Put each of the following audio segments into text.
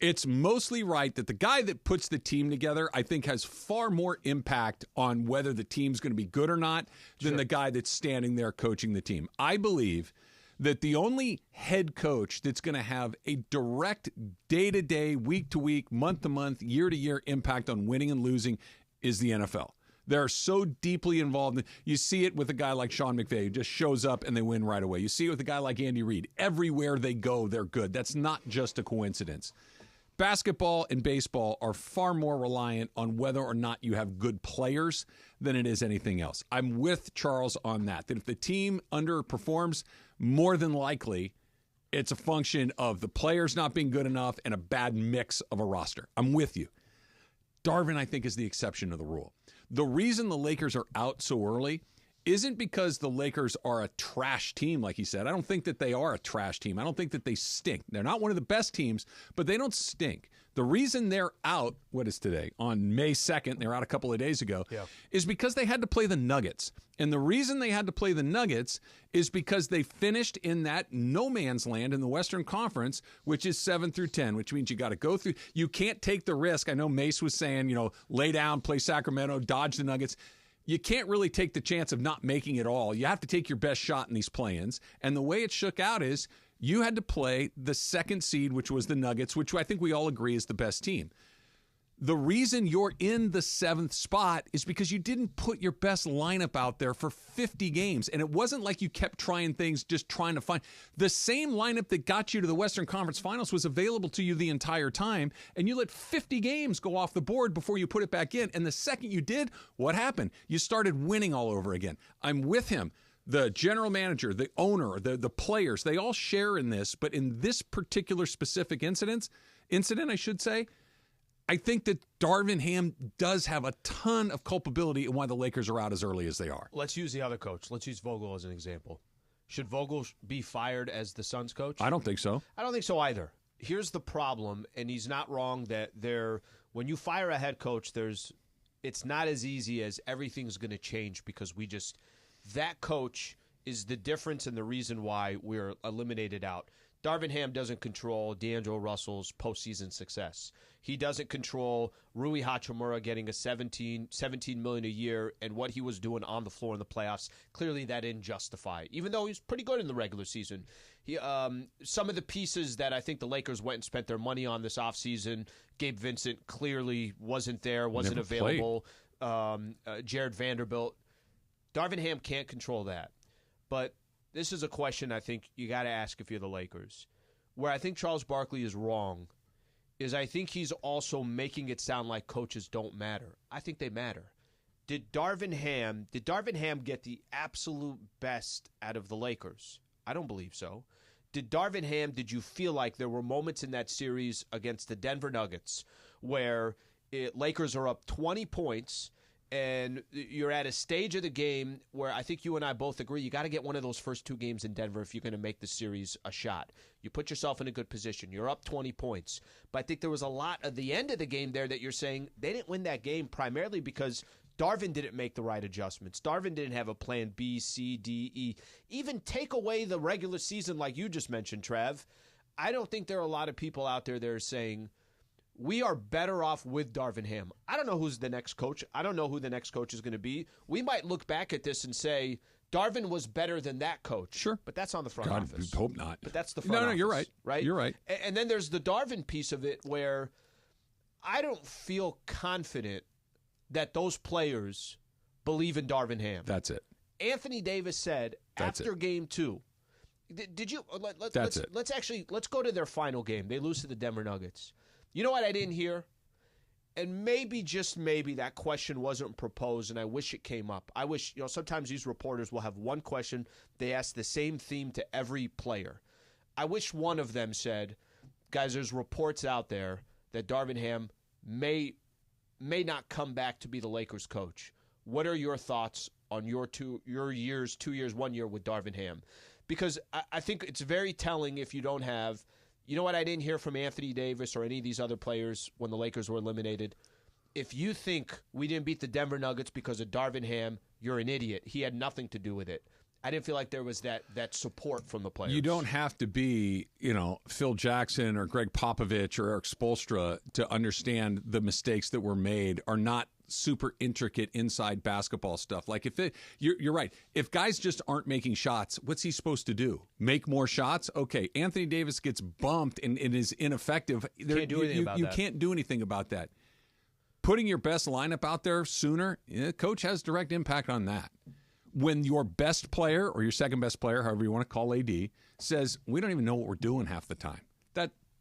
It's mostly right that the guy that puts the team together, I think, has far more impact on whether the team's going to be good or not than the guy that's standing there coaching the team. I believe that the only head coach that's going to have a direct day-to-day, week-to-week, month-to-month, year-to-year impact on winning and losing is the NFL. They're so deeply involved. You see it with a guy like Sean McVay, who just shows up and they win right away. You see it with a guy like Andy Reid. Everywhere they go, they're good. That's not just a coincidence. Basketball and baseball are far more reliant on whether or not you have good players than it is anything else. I'm with Charles on that if the team underperforms, more than likely it's a function of the players not being good enough and a bad mix of a roster. I'm with you. Darvin, I think, is the exception to the rule. The reason the Lakers are out so early isn't because the Lakers are a trash team, like he said. I don't think that they are a trash team. I don't think that they stink. They're not one of the best teams, but they don't stink. The reason they're out, what is today? On May 2nd, they were out a couple of days ago, is because they had to play the Nuggets. And the reason they had to play the Nuggets is because they finished in that no man's land in the Western Conference, which is 7 through 10, which means you got to go through. You can't take the risk. I know Mace was saying, lay down, play Sacramento, dodge the Nuggets. You can't really take the chance of not making it all. You have to take your best shot in these play-ins. And the way it shook out is you had to play the second seed, which was the Nuggets, which I think we all agree is the best team. The reason you're in the 7th spot is because you didn't put your best lineup out there for 50 games. And it wasn't like you kept trying things, just trying to find. The same lineup that got you to the Western Conference Finals was available to you the entire time, and you let 50 games go off the board before you put it back in. And the second you did, what happened? You started winning all over again. I'm with him. The general manager, the owner, the players, they all share in this. But in this particular specific incident, I should say, I think that Darvin Ham does have a ton of culpability in why the Lakers are out as early as they are. Let's use the other coach. Let's use Vogel as an example. Should Vogel be fired as the Suns coach? I don't think so. I don't think so either. Here's the problem, and he's not wrong that when you fire a head coach, it's not as easy as everything's going to change because that coach is the difference and the reason why we're eliminated out. Darvin Ham doesn't control D'Angelo Russell's postseason success. He doesn't control Rui Hachimura getting a $17 million a year, and what he was doing on the floor in the playoffs. Clearly, that didn't justify it, even though he was pretty good in the regular season. Some of the pieces that I think the Lakers went and spent their money on this offseason, Gabe Vincent clearly wasn't there, wasn't available. Jared Vanderbilt. Darvin Ham can't control that. But this is a question I think you got to ask if you're the Lakers. Where I think Charles Barkley is wrong is I think he's also making it sound like coaches don't matter. I think they matter. Did Darvin Ham get the absolute best out of the Lakers? I don't believe so. Did you feel like there were moments in that series against the Denver Nuggets where Lakers are up 20 points and you're at a stage of the game where I think you and I both agree you got to get one of those first 2 games in Denver if you're going to make the series a shot. You put yourself in a good position. You're up 20 points. But I think there was a lot at the end of the game there that you're saying they didn't win that game primarily because Darvin didn't make the right adjustments. Darvin didn't have a plan B, C, D, E. Even take away the regular season like you just mentioned, Trav. I don't think there are a lot of people out there that are saying we are better off with Darvin Ham. I don't know who's the next coach. I don't know who the next coach is going to be. We might look back at this and say Darvin was better than that coach. Sure. But that's on the front office. Hope not. But that's the front office. No, you're right. Right? You're right. And then there's the Darvin piece of it where I don't feel confident that those players believe in Darvin Ham. That's it. Anthony Davis said after game 2, did you let's go to their final game. They lose to the Denver Nuggets. You know what I didn't hear? And maybe, just maybe, that question wasn't proposed, and I wish it came up. I wish, sometimes these reporters will have one question. They ask the same theme to every player. I wish one of them said, guys, there's reports out there that Darvin Ham may not come back to be the Lakers coach. What are your thoughts on your 2 years, 1 year with Darvin Ham? Because I think it's very telling if you don't have... You know what I didn't hear from Anthony Davis or any of these other players when the Lakers were eliminated? If you think we didn't beat the Denver Nuggets because of Darvin Ham, you're an idiot. He had nothing to do with it. I didn't feel like there was that support from the players. You don't have to be, Phil Jackson or Greg Popovich or Eric Spoelstra to understand the mistakes that were made are not super intricate inside basketball stuff. Like you're right. If guys just aren't making shots, what's he supposed to do? Make more shots? Okay, Anthony Davis gets bumped and is ineffective. Can't do anything about that. You can't do anything about that. Putting your best lineup out there sooner, coach has direct impact on that. When your best player or your second best player, however you want to call AD, says, we don't even know what we're doing half the time.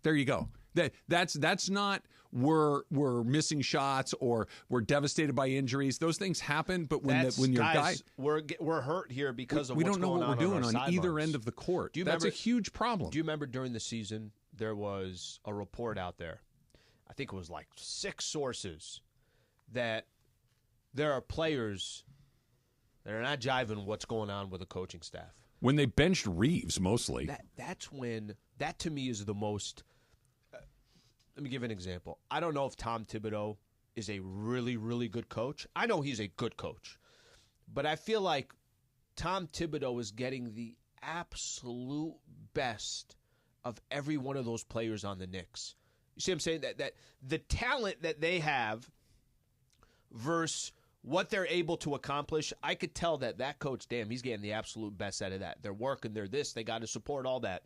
There you go. That's not we're missing shots or we're devastated by injuries. Those things happen, but when your guys, we're hurt here because of we what's don't know going what we're doing on either sidelines. end of the court. That's remember, a huge problem. Do you remember during the season there was a report out there? I think it was like 6 sources that there are players that are not jiving what's going on with the coaching staff. When they benched Reeves, mostly. That to me is the most. Let me give an example. I don't know if Tom Thibodeau is a really, really good coach. I know he's a good coach. But I feel like Tom Thibodeau is getting the absolute best of every one of those players on the Knicks. You see what I'm saying? That the talent that they have versus what they're able to accomplish, I could tell that coach, damn, he's getting the absolute best out of that. They're working, they're this, they got to support all that.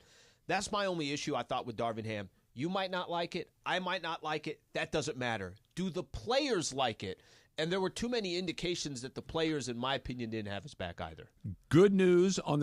That's my only issue, I thought, with Darvin Ham. You might not like it. I might not like it. That doesn't matter. Do the players like it? And there were too many indications that the players, in my opinion, didn't have his back either. Good news on the